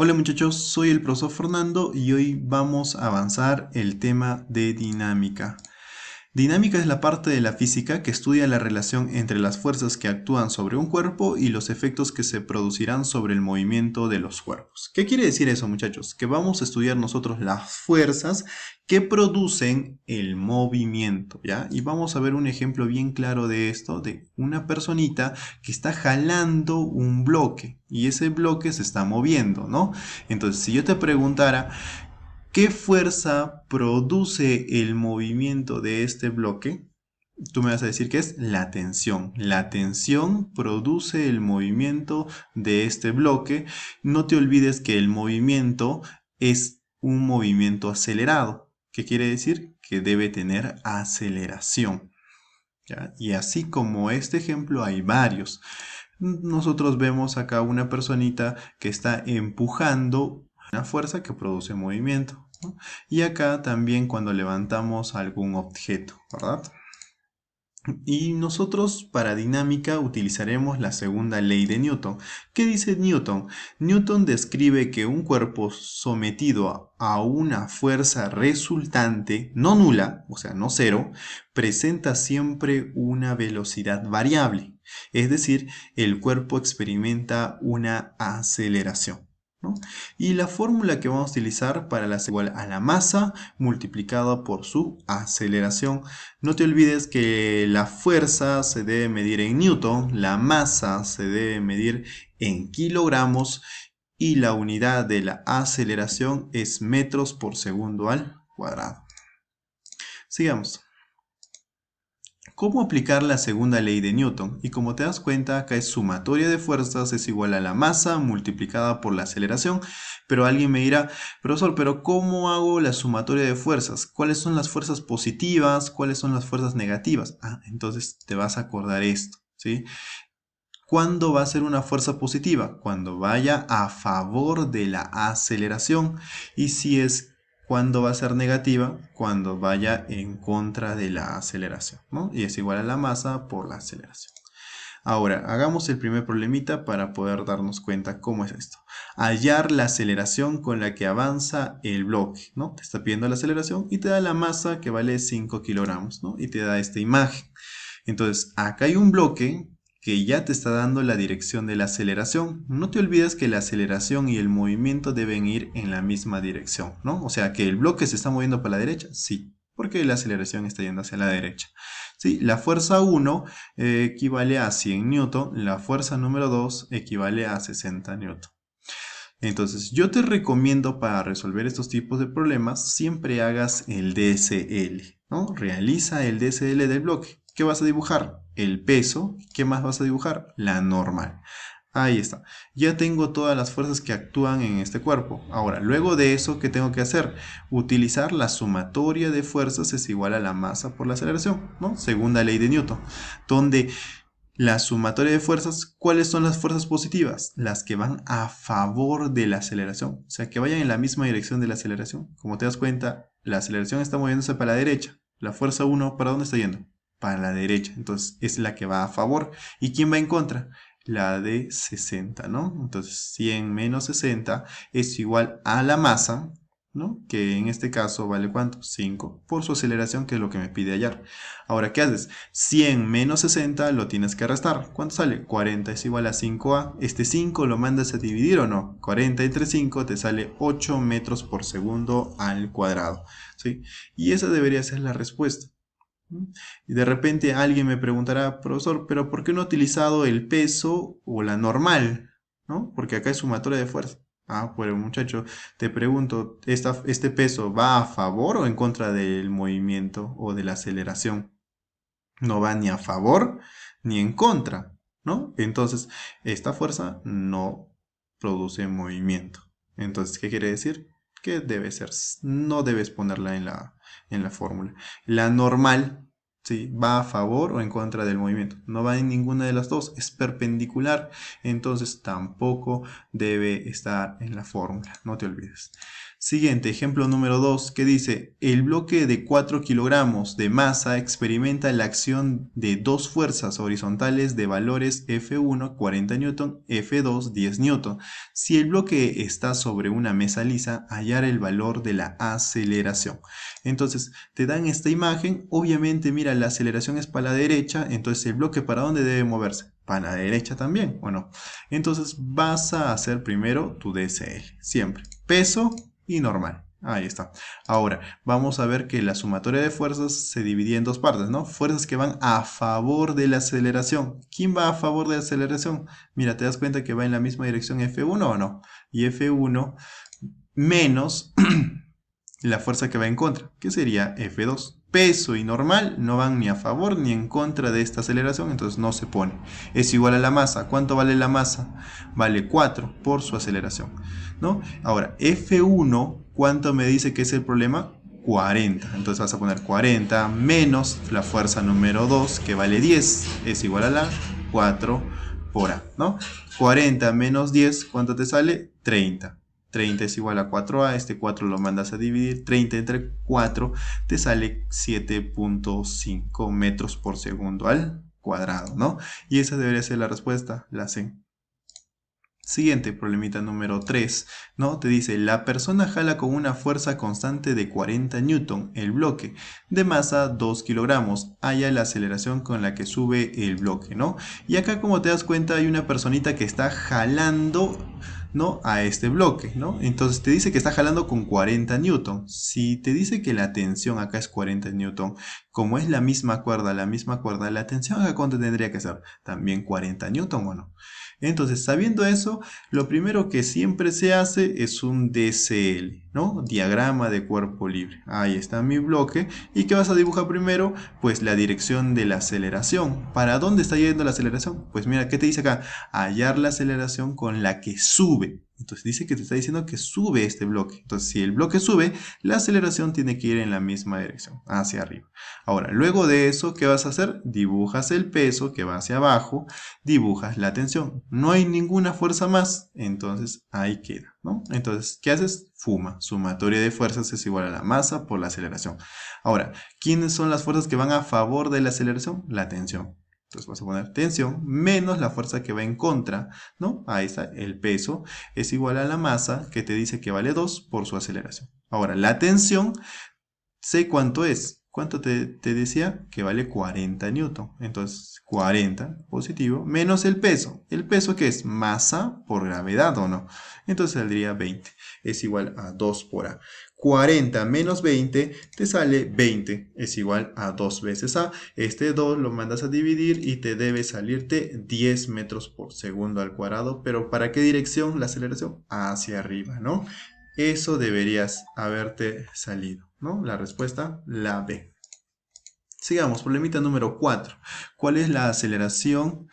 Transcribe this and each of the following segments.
Hola muchachos, soy el profesor Fernando y hoy vamos a avanzar el tema de dinámica. Dinámica es la parte de la física que estudia la relación entre las fuerzas que actúan sobre un cuerpo y los efectos que se producirán sobre el movimiento de los cuerpos. ¿Qué quiere decir eso, muchachos? Que vamos a estudiar nosotros las fuerzas que producen el movimiento, ¿ya? Y vamos a ver un ejemplo bien claro de esto, de una personita que está jalando un bloque y ese bloque se está moviendo, ¿no? Entonces, si yo te preguntara, ¿qué fuerza produce el movimiento de este bloque? Tú me vas a decir que es la tensión. La tensión produce el movimiento de este bloque. No te olvides que el movimiento es un movimiento acelerado. ¿Qué quiere decir? Que debe tener aceleración. ¿Ya? Y así como este ejemplo hay varios. Nosotros vemos acá una personita que está empujando una fuerza que produce movimiento, ¿no? Y acá también cuando levantamos algún objeto, ¿verdad? Y nosotros para dinámica utilizaremos la segunda ley de Newton. ¿Qué dice Newton? Newton describe que un cuerpo sometido a una fuerza resultante, no nula, o sea, no cero, presenta siempre una velocidad variable. Es decir, el cuerpo experimenta una aceleración, ¿no? Y la fórmula que vamos a utilizar para la es igual a la masa multiplicada por su aceleración. No te olvides que la fuerza se debe medir en newton, la masa se debe medir en kilogramos y la unidad de la aceleración es metros por segundo al cuadrado. Sigamos. ¿Cómo aplicar la segunda ley de Newton? Y como te das cuenta, acá es sumatoria de fuerzas es igual a la masa multiplicada por la aceleración. Pero alguien me dirá, profesor, pero ¿cómo hago la sumatoria de fuerzas? ¿Cuáles son las fuerzas positivas? ¿Cuáles son las fuerzas negativas? Entonces te vas a acordar esto, ¿sí? ¿Cuándo va a ser una fuerza positiva? Cuando vaya a favor de la aceleración. Y si es cuando va a ser negativa, cuando vaya en contra de la aceleración, ¿no? Y es igual a la masa por la aceleración. Ahora, hagamos el primer problemita para poder darnos cuenta cómo es esto. Hallar la aceleración con la que avanza el bloque, ¿no? Te está pidiendo la aceleración y te da la masa que vale 5 kilogramos, ¿no? Y te da esta imagen. Entonces, acá hay un bloque que ya te está dando la dirección de la aceleración. No te olvides que la aceleración y el movimiento deben ir en la misma dirección, ¿no? O sea, que el bloque se está moviendo para la derecha, sí, porque la aceleración está yendo hacia la derecha. Sí, la fuerza 1 equivale a 100 newton, la fuerza número 2 equivale a 60 newton. Entonces, yo te recomiendo para resolver estos tipos de problemas, siempre hagas el DSL, ¿no? Realiza el DSL del bloque. ¿Qué vas a dibujar? El peso. ¿Qué más vas a dibujar? La normal. Ahí está. Ya tengo todas las fuerzas que actúan en este cuerpo. Ahora, luego de eso, ¿qué tengo que hacer? Utilizar la sumatoria de fuerzas es igual a la masa por la aceleración, ¿no? Segunda ley de Newton, donde la sumatoria de fuerzas, ¿cuáles son las fuerzas positivas? Las que van a favor de la aceleración, o sea, que vayan en la misma dirección de la aceleración. Como te das cuenta, la aceleración está moviéndose para la derecha. La fuerza 1, ¿para dónde está yendo? Para la derecha, entonces es la que va a favor. ¿Y quién va en contra? La de 60, ¿no? Entonces 100 menos 60 es igual a la masa, ¿no? Que en este caso vale ¿cuánto? 5 por su aceleración, que es lo que me pide hallar. Ahora, ¿qué haces? 100 menos 60 lo tienes que restar. ¿Cuánto sale? 40 es igual a 5a. ¿Este 5 lo mandas a dividir o no? 40 entre 5 te sale 8 metros por segundo al cuadrado, ¿sí? Y esa debería ser la respuesta. Y de repente alguien me preguntará, profesor, ¿pero por qué no he utilizado el peso o la normal? ¿No? Porque acá es sumatoria de fuerza. Pues muchacho, te pregunto, ¿este peso va a favor o en contra del movimiento o de la aceleración? No va ni a favor ni en contra, ¿no? Entonces, esta fuerza no produce movimiento. Entonces, ¿qué quiere decir? Que debe ser, no debes ponerla en la fórmula. La normal, ¿sí? Va a favor o en contra del movimiento. No va en ninguna de las dos, es perpendicular. Entonces, tampoco debe estar en la fórmula, no te olvides. Siguiente, ejemplo número 2, que dice, el bloque de 4 kilogramos de masa experimenta la acción de dos fuerzas horizontales de valores F1, 40 Newton, F2, 10 Newton. Si el bloque está sobre una mesa lisa, hallar el valor de la aceleración. Entonces, te dan esta imagen, obviamente, mira, la aceleración es para la derecha, entonces el bloque ¿para dónde debe moverse? Para la derecha también, ¿o no? Entonces vas a hacer primero tu DCL, siempre. Peso y normal. Ahí está. Ahora, vamos a ver que la sumatoria de fuerzas se divide en dos partes, ¿no? Fuerzas que van a favor de la aceleración. ¿Quién va a favor de la aceleración? Mira, ¿te das cuenta que va en la misma dirección F1 o no? Y F1 menos la fuerza que va en contra, que sería F2. Peso y normal no van ni a favor ni en contra de esta aceleración, entonces no se pone. Es igual a la masa. ¿Cuánto vale la masa? Vale 4 por su aceleración, ¿no? Ahora, F1, ¿cuánto me dice que es el problema? 40. Entonces vas a poner 40 menos la fuerza número 2, que vale 10, es igual a la 4 por A, ¿no? 40 menos 10, ¿cuánto te sale? 30. 30 es igual a 4A, este 4 lo mandas a dividir, 30 entre 4 te sale 7.5 metros por segundo al cuadrado, ¿no? Y esa debería ser la respuesta, la C. Siguiente, problemita número 3, ¿no? Te dice, la persona jala con una fuerza constante de 40 Newton el bloque de masa 2 kilogramos. Halla la aceleración con la que sube el bloque, ¿no? Y acá, como te das cuenta, hay una personita que está jalando, ¿no? A este bloque, ¿no? Entonces te dice que está jalando con 40 Newton. Si te dice que la tensión acá es 40 Newton, como es la misma cuerda, la tensión acá ¿cuánto tendría que ser? También 40 Newton, ¿o no? Entonces, sabiendo eso, lo primero que siempre se hace es un DCL, ¿no? Diagrama de cuerpo libre. Ahí está mi bloque. ¿Y qué vas a dibujar primero? Pues la dirección de la aceleración. ¿Para dónde está yendo la aceleración? Pues mira, ¿qué te dice acá? Hallar la aceleración con la que sube. Entonces dice que te está diciendo que sube este bloque. Entonces, si el bloque sube, la aceleración tiene que ir en la misma dirección, hacia arriba. Ahora, luego de eso, ¿qué vas a hacer? Dibujas el peso que va hacia abajo, dibujas la tensión. No hay ninguna fuerza más, entonces ahí queda, ¿no? Entonces, ¿qué haces? Fuma. Sumatoria de fuerzas es igual a la masa por la aceleración. Ahora, ¿quiénes son las fuerzas que van a favor de la aceleración? La tensión. Entonces vas a poner tensión menos la fuerza que va en contra, ¿no? Ahí está, el peso es igual a la masa que te dice que vale 2 por su aceleración. Ahora, la tensión, sé cuánto es. ¿Cuánto te decía? Que vale 40 Newton. Entonces, 40 positivo menos el peso. ¿El peso qué es? Masa por gravedad, ¿o no? Entonces saldría 20. Es igual a 2 por A. 40 menos 20 te sale 20. Es igual a 2 veces A. Este 2 lo mandas a dividir y te debe salirte 10 metros por segundo al cuadrado. ¿Pero para qué dirección la aceleración? Hacia arriba, ¿no? Eso deberías haberte salido, ¿no? La respuesta, la B. Sigamos, problemita número 4. ¿Cuál es la aceleración?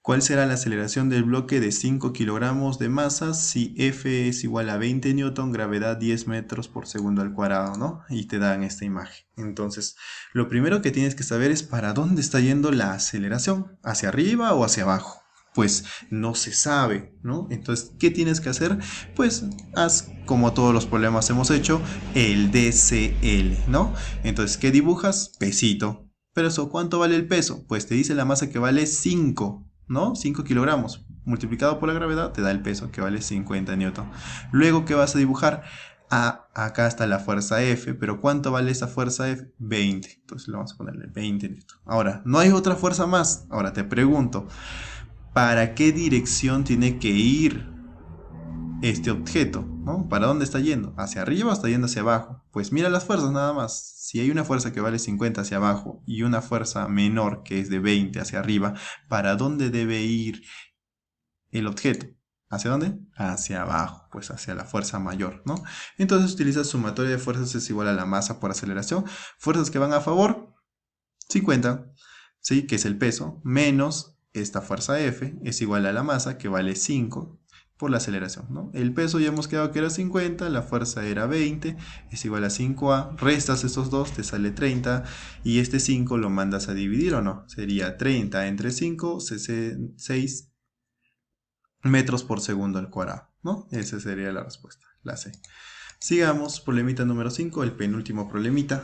¿Cuál será la aceleración del bloque de 5 kilogramos de masa si F es igual a 20 Newton, gravedad 10 metros por segundo al cuadrado, ¿no? Y te dan esta imagen. Entonces, lo primero que tienes que saber es para dónde está yendo la aceleración, ¿hacia arriba o hacia abajo? Pues no se sabe, ¿no? Entonces, ¿qué tienes que hacer? Pues haz como todos los problemas hemos hecho, el DCL, ¿no? Entonces, ¿qué dibujas? Pesito. Pero eso, ¿cuánto vale el peso? Pues te dice la masa que vale 5, ¿no? 5 kilogramos. Multiplicado por la gravedad te da el peso que vale 50 newton. Luego, ¿qué vas a dibujar? Acá está la fuerza F, pero ¿cuánto vale esa fuerza F? 20. Entonces le vamos a ponerle 20 newton. Ahora, no hay otra fuerza más. Ahora te pregunto, ¿para qué dirección tiene que ir este objeto? ¿No? ¿Para dónde está yendo? ¿Hacia arriba o está yendo hacia abajo? Pues mira las fuerzas nada más. Si hay una fuerza que vale 50 hacia abajo y una fuerza menor que es de 20 hacia arriba, ¿para dónde debe ir el objeto? ¿Hacia dónde? Hacia abajo, pues hacia la fuerza mayor, ¿no? Entonces utilizas sumatoria de fuerzas es igual a la masa por aceleración. Fuerzas que van a favor, 50, ¿sí? Que es el peso, menos esta fuerza F es igual a la masa que vale 5 por la aceleración, ¿no? El peso ya hemos quedado que era 50, la fuerza era 20, es igual a 5A, restas estos dos, te sale 30, y este 5 lo mandas a dividir, ¿o no? Sería 30 entre 5, 6 metros por segundo al cuadrado, ¿no? Esa sería la respuesta, la C. Sigamos, problemita número 5, el penúltimo problemita,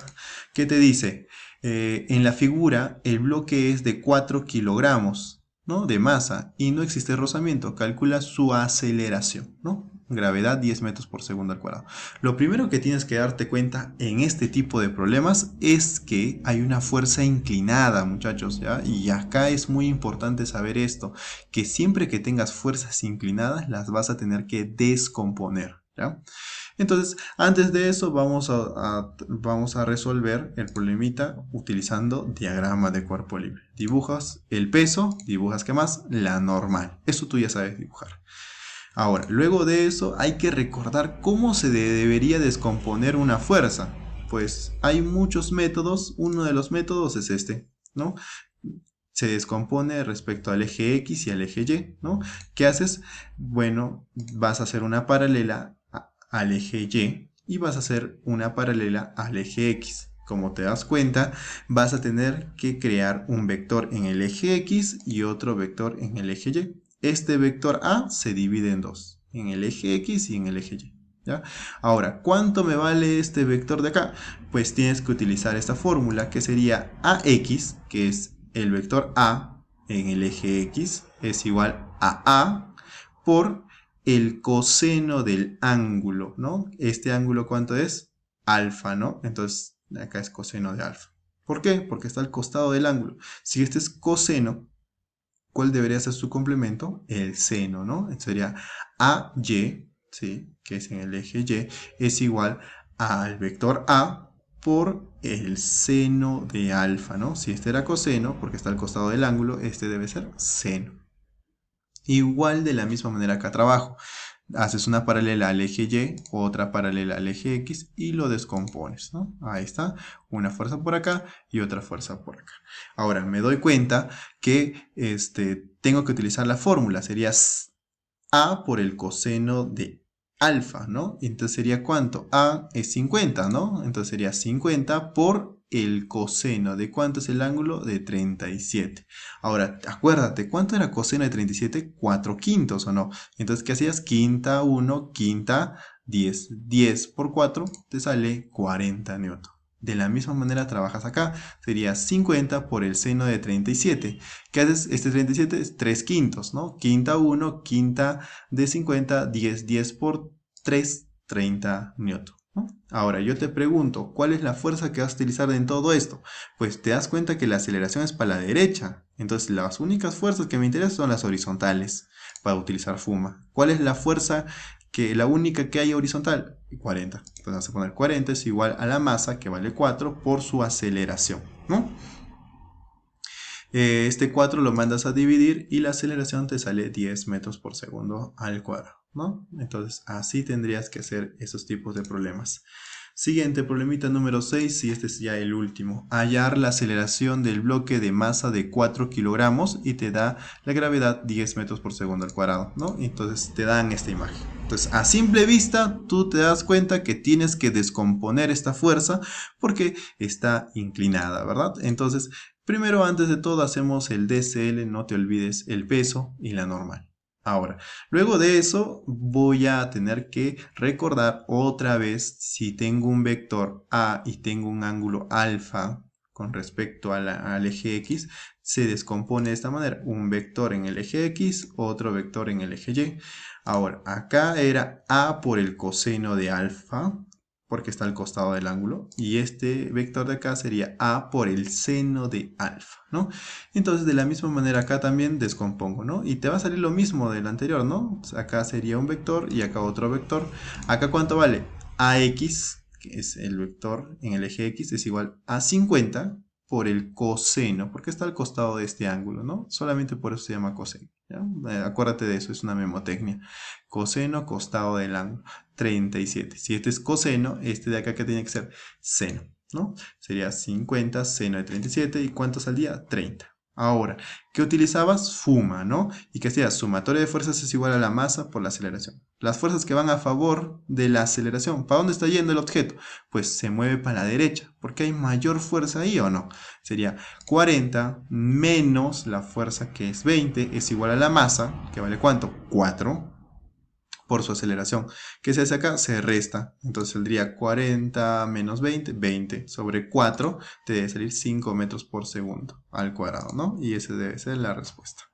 que te dice, en la figura el bloque es de 4 kilogramos, ¿no? De masa y no existe rozamiento, calcula su aceleración, ¿no? Gravedad 10 metros por segundo al cuadrado. Lo primero que tienes que darte cuenta en este tipo de problemas es que hay una fuerza inclinada, muchachos, ¿ya? Y acá es muy importante saber esto, que siempre que tengas fuerzas inclinadas las vas a tener que descomponer, ¿ya? Entonces, antes de eso vamos a resolver el problemita utilizando diagrama de cuerpo libre. Dibujas el peso, dibujas ¿qué más? La normal. Eso tú ya sabes dibujar. Ahora, luego de eso hay que recordar cómo se debería descomponer una fuerza. Pues hay muchos métodos, uno de los métodos es este, ¿no? Se descompone respecto al eje X y al eje Y, ¿no? ¿Qué haces? Bueno, vas a hacer una paralela al eje Y vas a hacer una paralela al eje X. Como te das cuenta, vas a tener que crear un vector en el eje X y otro vector en el eje Y. Este vector A se divide en dos, en el eje X y en el eje Y. ¿Ya? Ahora, ¿cuánto me vale este vector de acá? Pues tienes que utilizar esta fórmula que sería AX, que es el vector A en el eje X, es igual a A por el coseno del ángulo, ¿no? Este ángulo, ¿cuánto es? Alfa, ¿no? Entonces, acá es coseno de alfa. ¿Por qué? Porque está al costado del ángulo. Si este es coseno, ¿cuál debería ser su complemento? El seno, ¿no? Entonces sería AY, ¿sí? Que es en el eje Y, es igual al vector A por el seno de alfa, ¿no? Si este era coseno, porque está al costado del ángulo, este debe ser seno. Igual de la misma manera acá trabajo. Haces una paralela al eje Y, otra paralela al eje X y lo descompones, ¿no? Ahí está, una fuerza por acá y otra fuerza por acá. Ahora me doy cuenta que tengo que utilizar la fórmula, sería A por el coseno de alfa, ¿no? Entonces sería ¿cuánto? A es 50, ¿no? Entonces sería 50 por el coseno. ¿De cuánto es el ángulo? De 37. Ahora, acuérdate, ¿cuánto era coseno de 37? 4 quintos, ¿o no? Entonces, ¿qué hacías? Quinta 1, quinta 10. 10 por 4 te sale 40 newton. De la misma manera trabajas acá, sería 50 por el seno de 37. ¿Qué haces? Este 37 es 3 quintos, ¿no? Quinta 1, quinta de 50, 10, 10 por 3, 30 newton, ¿no? Ahora yo te pregunto, ¿cuál es la fuerza que vas a utilizar en todo esto? Pues te das cuenta que la aceleración es para la derecha. Entonces las únicas fuerzas que me interesan son las horizontales para utilizar FUMA. ¿Cuál es la fuerza la única que hay horizontal? 40. Entonces vamos a poner 40 es igual a la masa, que vale 4, por su aceleración, ¿no? Este 4 lo mandas a dividir y la aceleración te sale 10 metros por segundo al cuadrado, ¿no? Entonces así tendrías que hacer esos tipos de problemas. Siguiente, problemita número 6, y este es ya el último. Hallar la aceleración del bloque de masa de 4 kilogramos y te da la gravedad 10 metros por segundo al cuadrado, ¿no? Entonces te dan esta imagen. Entonces a simple vista tú te das cuenta que tienes que descomponer esta fuerza porque está inclinada, ¿verdad? Entonces primero, antes de todo, hacemos el DCL, no te olvides el peso y la normal. Ahora, luego de eso voy a tener que recordar otra vez si tengo un vector A y tengo un ángulo alfa con respecto al eje X, se descompone de esta manera. Un vector en el eje X, otro vector en el eje Y. Ahora, acá era A por el coseno de alfa, porque está al costado del ángulo, y este vector de acá sería A por el seno de alfa, ¿no? Entonces de la misma manera acá también descompongo, ¿no? Y te va a salir lo mismo del anterior, ¿no? Acá sería un vector y acá otro vector. Acá ¿cuánto vale? AX, que es el vector en el eje X, es igual a 50 por el coseno, porque está al costado de este ángulo, ¿no? Solamente por eso se llama coseno, ¿ya? Acuérdate de eso, es una memotecnia. Coseno, costado del ángulo. 37. Si este es coseno, este de acá que tiene que ser seno, ¿no? Sería 50 seno de 37. ¿Y cuánto saldría? 30. Ahora, ¿qué utilizabas? FUMA, ¿no? ¿Y qué hacías? Sumatoria de fuerzas es igual a la masa por la aceleración. Las fuerzas que van a favor de la aceleración. ¿Para dónde está yendo el objeto? Pues se mueve para la derecha, porque hay mayor fuerza ahí, ¿o no? Sería 40 menos la fuerza que es 20, es igual a la masa, que vale ¿cuánto? 4. por su aceleración. ¿Qué se hace acá? Se resta. Entonces saldría 40 menos 20, 20 sobre 4, te debe salir 5 metros por segundo al cuadrado, ¿no? Y esa debe ser la respuesta.